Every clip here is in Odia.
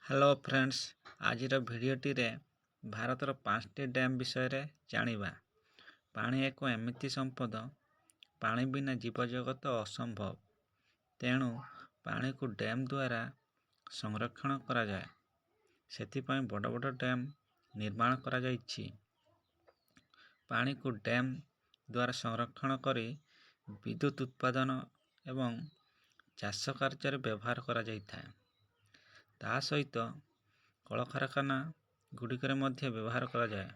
ହ୍ୟାଲୋ ଫ୍ରେଣ୍ଡସ୍, ଆଜିର ଭିଡ଼ିଓଟିରେ ଭାରତର 5ଟି ଡ୍ୟାମ୍ ବିଷୟରେ ଜାଣିବା। ପାଣି ଏକ ଏମିତି ସମ୍ପଦ, ପାଣି ବିନା ଜୀବଜଗତ ଅସମ୍ଭବ। ତେଣୁ ପାଣିକୁ ଡ୍ୟାମ୍ ଦ୍ୱାରା ସଂରକ୍ଷଣ କରାଯାଏ। ସେଥିପାଇଁ ବଡ଼ ବଡ଼ ଡ୍ୟାମ୍ ନିର୍ମାଣ କରାଯାଇଛି। ପାଣିକୁ ଡ୍ୟାମ୍ ଦ୍ୱାରା ସଂରକ୍ଷଣ କରି ବିଦ୍ୟୁତ୍ ଉତ୍ପାଦନ ଏବଂ ଚାଷ କାର୍ଯ୍ୟରେ ବ୍ୟବହାର କରାଯାଇଥାଏ। ତା ସହିତ କଳକାରଖାନା ଗୁଡ଼ିକରେ ମଧ୍ୟ ବ୍ୟବହାର କରାଯାଏ।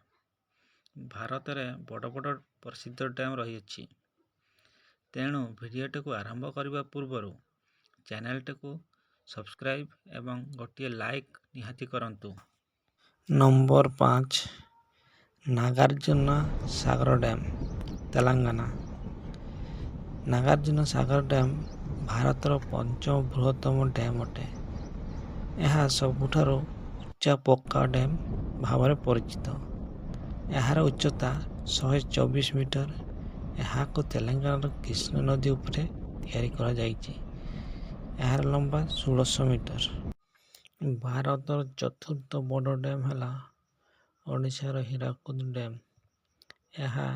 ଭାରତରେ ବଡ଼ ବଡ଼ ପ୍ରସିଦ୍ଧ ଡ୍ୟାମ୍ ରହିଅଛି। ତେଣୁ ଭିଡ଼ିଓଟିକୁ ଆରମ୍ଭ କରିବା ପୂର୍ବରୁ ଚ୍ୟାନେଲଟିକୁ ସବସ୍କ୍ରାଇବ୍ ଏବଂ ଗୋଟିଏ ଲାଇକ୍ ନିହାତି କରନ୍ତୁ। ନମ୍ବର 5 ନାଗାର୍ଜୁନ ସାଗର ଡ୍ୟାମ୍, ତେଲେଙ୍ଗାନା। ନାଗାର୍ଜୁନ ସାଗର ଡ୍ୟାମ୍ ଭାରତର ପଞ୍ଚମ ବୃହତ୍ତମ ଡ୍ୟାମ୍ ଅଟେ। ଏହା ସବୁଠାରୁ ଉଚ୍ଚା ପକ୍କା ଡ୍ୟାମ୍ ଭାବରେ ପରିଚିତ। ଏହାର ଉଚ୍ଚତା 124 ମିଟର। ଏହାକୁ ତେଲେଙ୍ଗାନାର କୃଷ୍ଣା ନଦୀ ଉପରେ ତିଆରି କରାଯାଇଛି। ଏହାର ଲମ୍ବା 1600 ମିଟର। ଭାରତର ଚତୁର୍ଥ ବଡ଼ ଡ୍ୟାମ୍ ହେଲା ଓଡ଼ିଶାର ହୀରାକୁଦ ଡ୍ୟାମ୍। ଏହା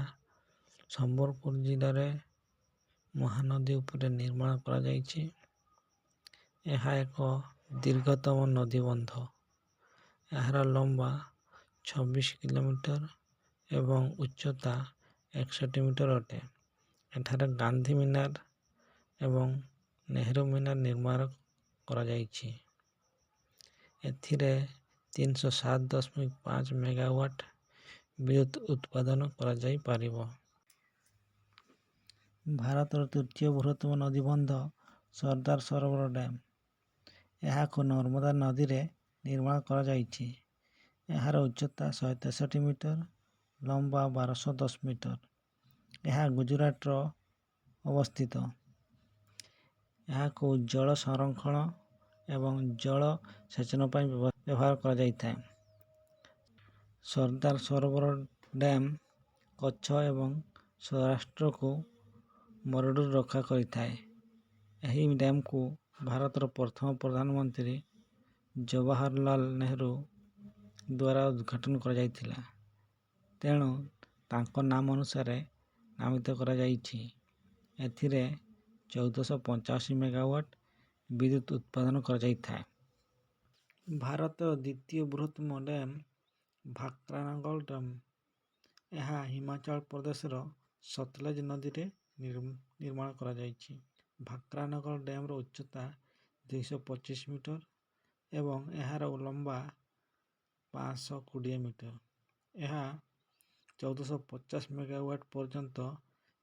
ସମ୍ବଲପୁର ଜିଲ୍ଲାରେ ମହାନଦୀ ଉପରେ ନିର୍ମାଣ କରାଯାଇଛି। ଏହା ଏକ ଦୀର୍ଘତମ ନଦୀବନ୍ଧ। ଏହାର ଲମ୍ବା 26 କିଲୋମିଟର ଏବଂ ଉଚ୍ଚତା 61 ମିଟର ଅଟେ। ଏଠାରେ ଗାନ୍ଧୀ ମିନାର ଏବଂ ନେହେରୁ ମିନାର ନିର୍ମାଣ କରାଯାଇଛି। ଏଥିରେ 307.5 ମେଗାୱାଟ୍ ବିଦ୍ୟୁତ୍ ଉତ୍ପାଦନ କରାଯାଇପାରିବ। ଭାରତର ତୃତୀୟ ବୃହତ୍ତମ ନଦୀବନ୍ଧ ସର୍ଦ୍ଦାର ସରୋବର ଡ୍ୟାମ୍। ଏହାକୁ ନର୍ମଦା ନଦୀରେ ନିର୍ମାଣ କରାଯାଇଛି। ଏହାର ଉଚ୍ଚତା 163 ମିଟର, ଲମ୍ବା 1210 ମିଟର। ଏହା ଗୁଜରାଟର ଅବସ୍ଥିତ। ଏହାକୁ ଜଳ ସଂରକ୍ଷଣ ଏବଂ ଜଳ ସେଚନ ପାଇଁ ବ୍ୟବହାର କରାଯାଇଥାଏ। ସର୍ଦ୍ଦାର ସରୋବର ଡ୍ୟାମ୍ କଚ୍ଛ ଏବଂ ସୌରାଷ୍ଟ୍ରକୁ ମରୁଡ଼ିରୁ ରକ୍ଷା କରିଥାଏ। ଏହି ଡ୍ୟାମ୍କୁ ଭାରତର ପ୍ରଥମ ପ୍ରଧାନମନ୍ତ୍ରୀ ଜବାହରଲାଲ ନେହେରୁ ଦ୍ୱାରା ଉଦ୍ଘାଟନ କରାଯାଇଥିଲା। ତେଣୁ ତାଙ୍କ ନାମ ଅନୁସାରେ ନାମିତ କରାଯାଇଛି। ଏଥିରେ 1485 ମେଗାୱାଟ୍ ବିଦ୍ୟୁତ୍ ଉତ୍ପାଦନ କରାଯାଇଥାଏ। ଭାରତର ଦ୍ୱିତୀୟ ବୃହତ୍ତମ ଡ୍ୟାମ୍ ଭାକ୍ରାନଗର ଡ୍ୟାମ୍। ଏହା ହିମାଚଳ ପ୍ରଦେଶର ସତଲେଜ ନଦୀରେ ନିର୍ମାଣ କରାଯାଇଛି। ଭାକ୍ରାନଗର ଡ୍ୟାମ୍ର ଉଚ୍ଚତା 225 ମିଟର ଏବଂ ଏହାର ଲମ୍ବା 520 ମିଟର। ଏହା 1450 ମେଗାୱାଟ୍ ପର୍ଯ୍ୟନ୍ତ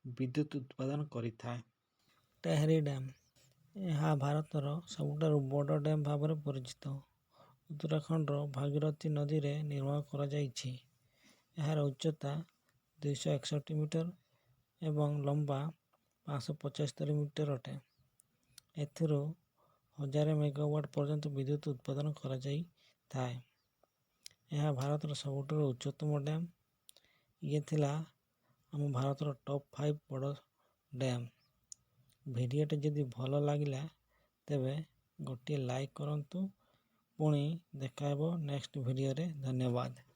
ବିଦ୍ୟୁତ୍ ଉତ୍ପାଦନ କରିଥାଏ। ଟେହରୀ ଡ୍ୟାମ୍। ଏହା ଭାରତର ସବୁଠାରୁ ବଡ଼ ଡ୍ୟାମ୍ ଭାବରେ ପରିଚିତ। ଉତ୍ତରାଖଣ୍ଡର ଭାଗୀରଥୀ ନଦୀରେ ନିର୍ମାଣ କରାଯାଇଛି। ଏହାର ଉଚ୍ଚତା 261 ମିଟର ଏବଂ ଲମ୍ବା 575 ମିଟର ଅଟେ। ଏଥିରୁ 1000 ମେଗାୱାଟ୍ ପର୍ଯ୍ୟନ୍ତ ବିଦ୍ୟୁତ୍ ଉତ୍ପାଦନ କରାଯାଇଥାଏ। ଏହା ଭାରତର ସବୁଠାରୁ ଉଚ୍ଚତମ ଡ୍ୟାମ୍। ଇଏ ଥିଲା ଆମ ଭାରତର ଟପ୍ 5 ବଡ଼ ଡ୍ୟାମ୍। ଭିଡ଼ିଓଟି ଯଦି ଭଲ ଲାଗିଲା ତେବେ ଗୋଟିଏ ଲାଇକ୍ କରନ୍ତୁ। ପୁଣି ଦେଖା ହେବ ନେକ୍ସଟ ଭିଡ଼ିଓରେ। ଧନ୍ୟବାଦ।